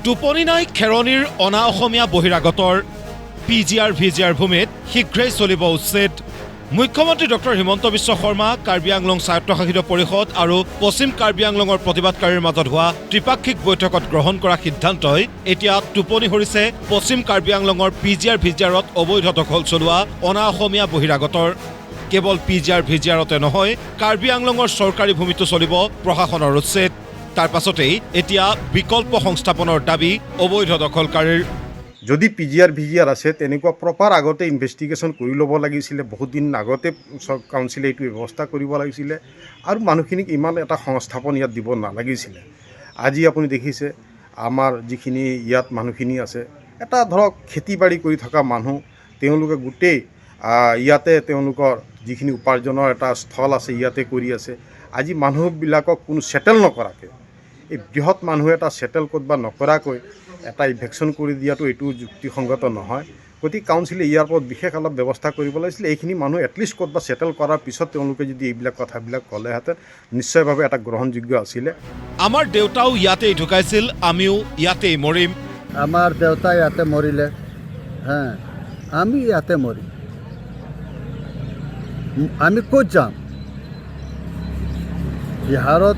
টোপনি নাই খেৰণিৰ অনা অসমীয়া বহিৰাগতৰ পিজিআৰ ভিজিআৰ ভূমিত শীঘ্ৰেই চলিব উচ্ছেদ। মুখ্যমন্ত্ৰী ডক্টৰ হিমন্ত বিশ্ব শৰ্মা, কাৰ্বি আংলং স্বায়ত্তশাসিত পৰিষদ আৰু পশ্চিম কাৰ্বি আংলঙৰ প্ৰতিবাদকাৰীৰ মাজত হোৱা ত্ৰিপাক্ষিক বৈঠকত গ্ৰহণ কৰা সিদ্ধান্তই এতিয়া টোপনি সৰিছে পশ্চিম কাৰ্বি আংলঙৰ পিজিআৰ ভিজিআৰত অবৈধ দখল চলোৱা অনা অসমীয়া বহিৰাগতৰ। কেৱল পিজিআৰ ভিজিআৰতে নহয়, কাৰ্বি আংলঙৰ চৰকাৰী ভূমিতো চলিব প্ৰশাসনৰ উচ্ছেদ। তাৰ পাছতেই এতিয়া বিকল্প সংস্থাপনৰ দাবী অবৈধ দখলকাৰীৰ। যদি পিজিআৰ ভিজিআৰ আছে তেনেকুৱা প্ৰপাৰ আগতে ইনভেষ্টিগেশ্যন কৰি ল'ব লাগিছিলে, বহুত দিন আগতে কাউন্সিলে এইটো ব্যৱস্থা কৰিব লাগিছিলে আৰু মানুহখিনিক ইমান এটা সংস্থাপন ইয়াত দিব নালাগিছিলে। আজি আপুনি দেখিছে আমাৰ যিখিনি ইয়াত মানুহখিনি আছে, এটা ধৰক খেতি বাৰী কৰি থকা মানুহ, তেওঁলোকে গোটেই ইয়াতে তেওঁলোকৰ যিখিনি উপাৰ্জনৰ এটা স্থল আছে ইয়াতে কৰি আছে। আজি মানুহবিলাকক কোনো ছেটেল নকৰাকৈ, এই বৃহৎ মানুহ এটা ছেটেল ক'তবা নকৰাকৈ এটা ইভেকশ্যন কৰি দিয়াটো এইটো যুক্তিসংগত নহয়। গতিকে কাউন্সিলে ইয়াৰ ওপৰত বিশেষ অলপ ব্যৱস্থা কৰিব লাগিছিলে। এইখিনি মানুহ এটলিষ্ট ক'তবা ছেটেল কৰাৰ পিছত তেওঁলোকে যদি এইবিলাক কথাবিলাক ক'লেহেঁতেন নিশ্চয়ভাৱে এটা গ্ৰহণযোগ্য আছিলে। আমাৰ দেউতাও ইয়াতেই ঢুকাইছিল, আমিও ইয়াতেই মৰিম। আমাৰ দেউতা ইয়াতে মৰিলে, আমি ইয়াতে মৰিম। আমি ক'ত যাম? বিহাৰত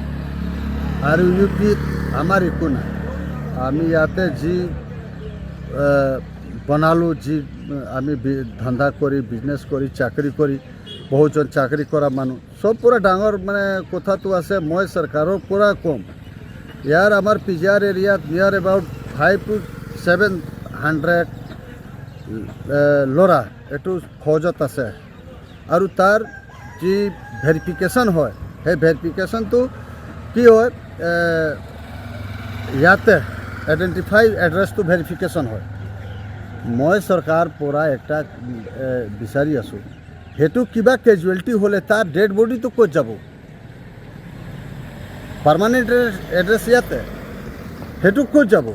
আৰু ইউপিত আমাৰ একো নাই। আমি ইয়াতে যি বনালোঁ, যি আমি ধান্দা কৰি, বিজনেছ কৰি, চাকৰি কৰি, বহুজন চাকৰি কৰা মানুহ চব পূৰা ডাঙৰ মানে কথাটো আছে। মই চৰকাৰৰ পৰা কম, ইয়াৰ আমাৰ পিজিআৰ এৰিয়াত নিয়াৰ এবাউট 500 to 700 ল'ৰা এইটো ফৌজত আছে আৰু তাৰ যি ভেৰিফিকেশ্যন হয়, সেই ভেৰিফিকেশ্যনটো কি হয়, ইয়াতে আইডেণ্টিফাই এড্ৰেছটো ভেৰিফিকেশ্যন হয়। মই চৰকাৰ পৰা একটা বিচাৰি আছোঁ, সেইটো কিবা কেজুৱেলিটি হ'লে তাৰ ডেড বডিটো ক'ত যাব? পাৰ্মানেণ্ট এড্ৰেছ ইয়াতে, সেইটো ক'ত যাব?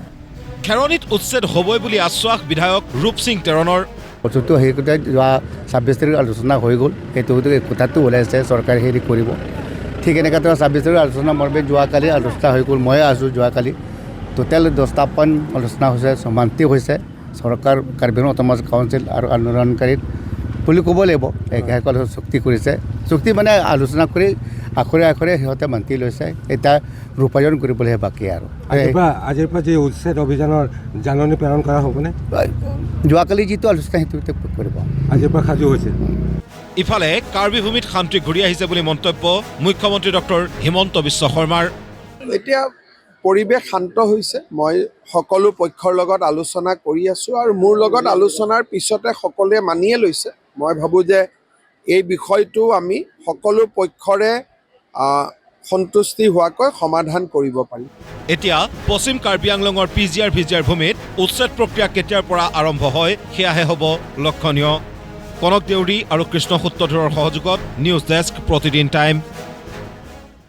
খেৰণিত উচ্ছেদ হ'বই বুলি আশ্বাস বিধায়ক ৰূপ সিং তেৰণৰ। বস্তুটো সেই কথাই যোৱা 26 তাৰিখ আলোচনা হৈ গ'ল, সেইটো কথাটো ওলাইছে চৰকাৰে হেৰি কৰিব। ঠিক এনেকৈ 26 তাৰিখ আলোচনা মৰ্মে যোৱাকালি আলোচনা হৈ গ'ল। ময়ে আছোঁ যোৱাকালি। টোটেল 10টা পইণ্ট আলোচনা হৈছে, সমান্তি হৈছে। চৰকাৰ, কাৰ্বি আংলং অট'নমাছ কাউন্সিল আৰু আন্দোলনকাৰীত বুলি ক'ব লাগিব। একেসকলে চুক্তি কৰিছে, চুক্তি মানে আলোচনা কৰি আখৰে আখৰে সিহঁতে মান্তি লৈছে। এতিয়া ৰূপায়ণ কৰিবলৈহে বাকী আৰু। আজিৰ পৰা যি উচ্ছেদ অভিযানৰ জাননী প্ৰেৰণ কৰা হ'বনে? যোৱাকালি যিটো আলোচনা সেইটো কৰিব। আজিৰ পৰা সাজু হৈছে। ইফালে কাৰ্বি ভূমিত শান্তি ঘূৰি আহিছে বুলি মন্তব্য মুখ্যমন্ত্ৰী ডক্টৰ হিমন্ত বিশ্ব শৰ্মাৰ। এতিয়া পৰিৱেশ শান্ত হৈছে। মই সকলো পক্ষৰ লগত আলোচনা কৰি আছোঁ আৰু মোৰ লগত আলোচনাৰ পিছতে সকলোৱে মানিয়ে লৈছে। মই ভাবোঁ যে এই বিষয়টো আমি সকলো পক্ষৰে সন্তুষ্টি হোৱাকৈ সমাধান কৰিব পাৰিম। এতিয়া পশ্চিম কাৰ্বি আংলঙৰ পিজিআৰ ভিজিআৰ ভূমিত উচ্ছেদ প্ৰক্ৰিয়া কেতিয়াৰ পৰা আৰম্ভ হয় সেয়াহে হ'ব লক্ষণীয়। কনক দেউৰী আৰু কৃষ্ণ সূত্ৰধৰৰ সহযোগত নিউজ ডেস্ক, প্ৰতিদিন টাইম।